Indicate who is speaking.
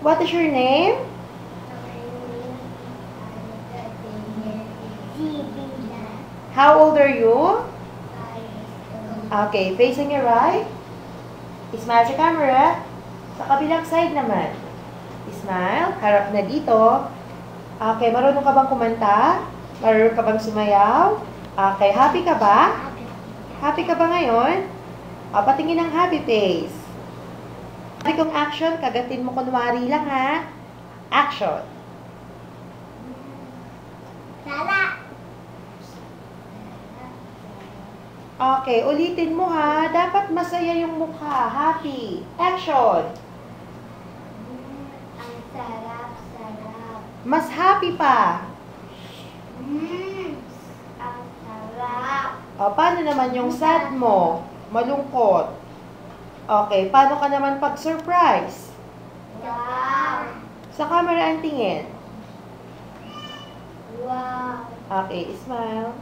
Speaker 1: What is your name? How old are you? Okay, facing your right. Smile sa camera. Sa kabilang side naman. Smile. Harap na dito. Okay, marunong ka bang kumanta? Marunong ka bang sumayaw? Okay, happy ka ba? Happy ka ba ngayon? Patingin ng happy face. Sabi kong action, kagatin mo kunwari lang ha. Action.
Speaker 2: Sala.
Speaker 1: Okay, ulitin mo ha. Dapat masaya yung mukha. Happy. Action.
Speaker 2: Ang sarap.
Speaker 1: Mas happy pa.
Speaker 2: Ang sarap.
Speaker 1: Paano naman yung sad mo? Malungkot. Okay, paano ka naman pag surprise?
Speaker 2: Wow.
Speaker 1: Sa camera ang tingin.
Speaker 2: Wow.
Speaker 1: Okay, smile.